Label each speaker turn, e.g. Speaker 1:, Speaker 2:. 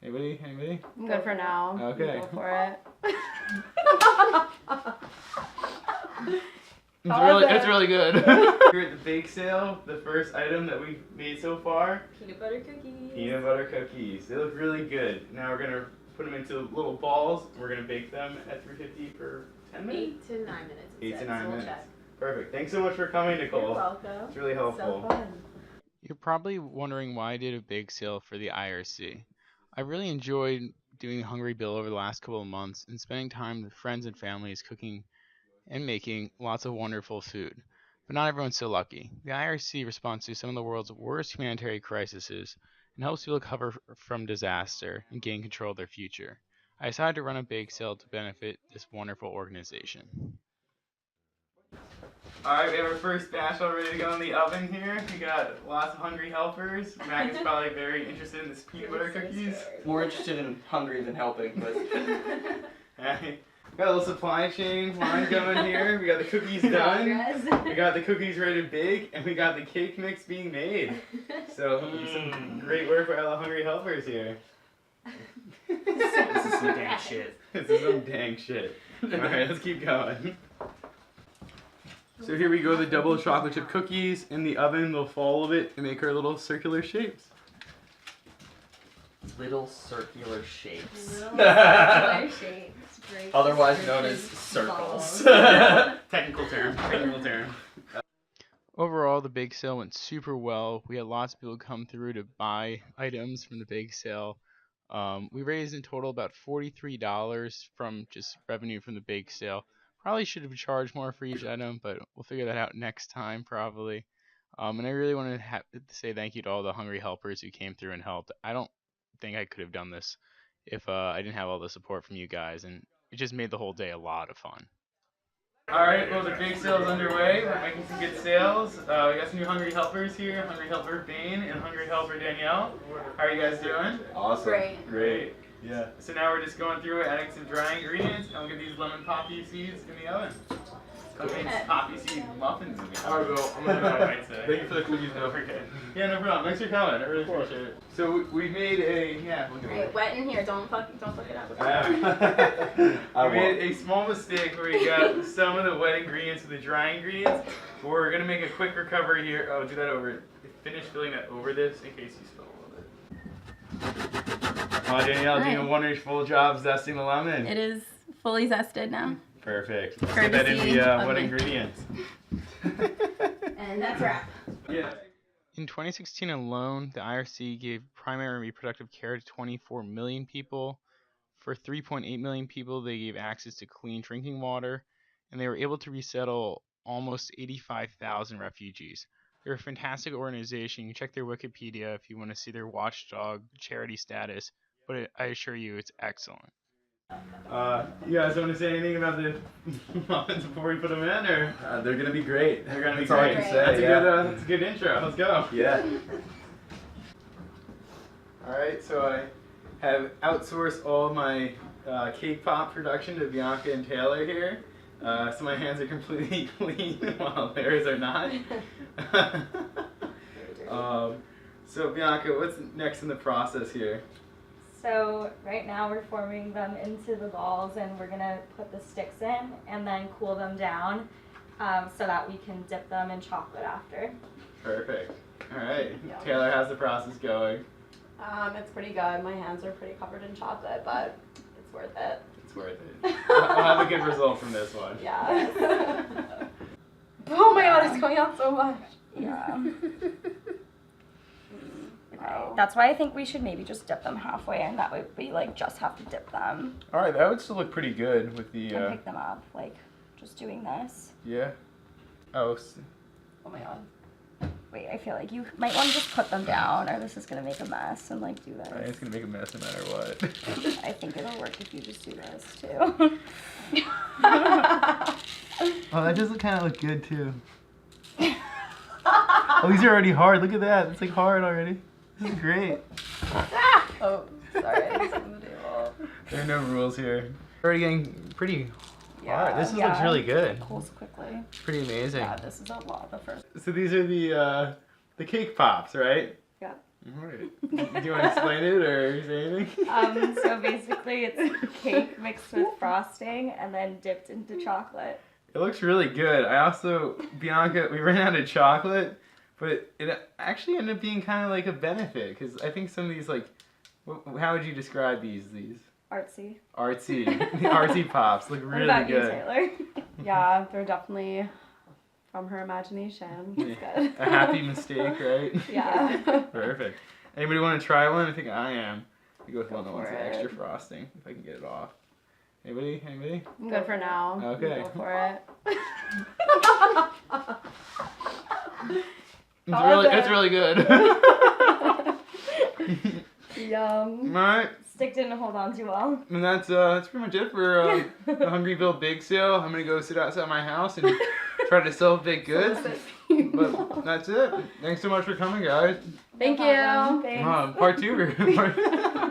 Speaker 1: Anybody? Anybody?
Speaker 2: Good for now.
Speaker 1: Okay.
Speaker 2: Go for it.
Speaker 1: It's really good. Here at the bake sale, the first item that we've made so far.
Speaker 2: Peanut butter cookies.
Speaker 1: Peanut butter cookies. They look really good. Now we're gonna put them into little balls. We're gonna bake them at 350 for 10 minutes.
Speaker 3: 8 to 9 minutes.
Speaker 1: 8 to 9
Speaker 3: so
Speaker 1: minutes.
Speaker 3: We'll check.
Speaker 1: Perfect. Thanks so much for coming, Nicole.
Speaker 3: You're welcome.
Speaker 1: It's really helpful.
Speaker 3: So fun.
Speaker 4: You're probably wondering why I did a bake sale for the IRC. I really enjoyed doing Hungry Bill over the last couple of months and spending time with friends and families cooking and making lots of wonderful food. But not everyone's so lucky. The IRC responds to some of the world's worst humanitarian crises and helps people recover from disaster and gain control of their future. I decided to run a bake sale to benefit this wonderful organization.
Speaker 1: Alright, we have our first batch all ready to go in the oven here. We got lots of hungry helpers. Mac is probably very interested in this peanut butter cookies.
Speaker 5: More interested in hungry than helping, but
Speaker 1: Hey, got a little supply chain line going here. We got the cookies done. We got the cookies ready to bake, and we got the cake mix being made. So some great work by all the hungry helpers here.
Speaker 5: this is some dang shit.
Speaker 1: This is some dang shit. Alright, let's keep going. So here we go, the double chocolate chip cookies in the oven. They'll fall of it and make our little circular shapes.
Speaker 5: Little circular shapes.
Speaker 3: Little shapes. Great.
Speaker 5: Otherwise known as circles.
Speaker 1: Technical term. Technical term.
Speaker 4: Overall, the bake sale went super well. We had lots of people come through to buy items from the bake sale. We raised in total about $43 from just revenue from the bake sale. Probably should have charged more for each item, but we'll figure that out next time probably. And I really want to say thank you to all the hungry helpers who came through and helped. I don't think I could have done this if I didn't have all the support from you guys, and it just made the whole day a lot of fun.
Speaker 1: Alright, well the big sale's underway. We're making some good sales. We got some new hungry helpers here. Hungry helper Bane and hungry helper Danielle. How are you guys doing?
Speaker 5: Awesome.
Speaker 3: Great.
Speaker 1: Great.
Speaker 5: Yeah.
Speaker 1: So now we're just going through adding some dry ingredients, and we'll get these lemon poppy seeds in the oven. Cooking poppy seed muffins in the oven.
Speaker 5: Alright, well, I'm gonna go.
Speaker 1: Thank you for the cookies, though. Okay. Yeah, no problem. Thanks for coming. I really appreciate it. So we made a look at
Speaker 3: Great. Wet in here. Don't fuck it up.
Speaker 1: We made a small mistake where we got some of the wet ingredients with the dry ingredients. But we're gonna make a quick recovery here. Oh, do that over. Finish filling that over this in case you spill a little bit. Oh, Danielle, doing a wonderful job zesting the lemon.
Speaker 2: It is fully zested now.
Speaker 1: Perfect. Let's get that in the wet ingredients.
Speaker 3: And that's a wrap.
Speaker 1: Yeah.
Speaker 4: In 2016 alone, the IRC gave primary and reproductive care to 24 million people. For 3.8 million people, they gave access to clean drinking water, and they were able to resettle almost 85,000 refugees. They're a fantastic organization. You can check their Wikipedia if you want to see their watchdog charity status, but I assure you it's excellent.
Speaker 1: You guys want to say anything about the muffins before we put them in, or?
Speaker 5: They're gonna be great.
Speaker 1: They're gonna be
Speaker 5: That's all I
Speaker 1: great.
Speaker 5: can say.
Speaker 1: That's a good intro. Let's go.
Speaker 5: Yeah.
Speaker 1: Alright, so I have outsourced all my cake pop production to Bianca and Taylor here. So my hands are completely clean while theirs are not. So Bianca, what's next in the process here?
Speaker 2: So right now we're forming them into the balls, and we're gonna put the sticks in and then cool them down so that we can dip them in chocolate after.
Speaker 1: Perfect. Alright,
Speaker 3: Yeah.
Speaker 1: Taylor, how's the process going?
Speaker 3: It's pretty good. My hands are pretty covered in chocolate, but it's worth it.
Speaker 1: It's worth it. I'll have a good result from this one.
Speaker 3: Yeah.
Speaker 2: Oh my god, it's going out so much. Yeah.
Speaker 3: Wow.
Speaker 2: That's why I think we should maybe just dip them halfway, and that way we like just have to dip them
Speaker 1: Alright, that would still look pretty good with the,
Speaker 2: and pick them up, like just doing this.
Speaker 1: yeah. Oh,
Speaker 2: Oh my god. Wait, I feel like you might want to just put them down, or this is gonna make a mess, and like do this.
Speaker 1: it's gonna make a mess no matter what.
Speaker 2: I think it'll work if you just do this too.
Speaker 1: Oh, that does kind of look good too. Oh, these are already hard. Look at that. It's like hard already. This is great.
Speaker 2: Oh, sorry, I just on the table.
Speaker 1: There are no rules here. Already getting pretty hard. This looks really good.
Speaker 2: Cools quickly.
Speaker 1: Pretty amazing.
Speaker 2: Yeah, this is a lot. The first.
Speaker 1: So these are the cake pops, right?
Speaker 2: Yeah.
Speaker 1: Alright. Do you want to explain it or say anything?
Speaker 2: So basically it's cake mixed with frosting and then dipped into chocolate.
Speaker 1: It looks really good. I also, Bianca, we ran out of chocolate, but it actually ended up being kind of like a benefit because I think some of these, like, how would you describe these?
Speaker 2: Artsy.
Speaker 1: Artsy. The artsy pops look
Speaker 2: What
Speaker 1: really
Speaker 2: about
Speaker 1: good.
Speaker 2: you, Taylor?
Speaker 3: Yeah, they're definitely from her imagination. It's good.
Speaker 1: A happy mistake, right?
Speaker 3: Yeah.
Speaker 1: Perfect. Anybody want to try one? I think I am. I go with one that wants
Speaker 3: for
Speaker 1: the extra
Speaker 3: it.
Speaker 1: frosting, if I can get it off. Anybody? Anybody?
Speaker 3: I'm good for now.
Speaker 1: Okay.
Speaker 3: Go for it.
Speaker 1: It's really good.
Speaker 3: Yum.
Speaker 1: Alright,
Speaker 2: Stick didn't hold on too well.
Speaker 1: and that's pretty much it for the Hungryville Big Sale. I'm gonna go sit outside my house and try to sell baked goods. But that's it. Thanks so much for coming, guys.
Speaker 3: Thank
Speaker 2: No problem.
Speaker 3: you.
Speaker 2: Thanks.
Speaker 1: Part 2.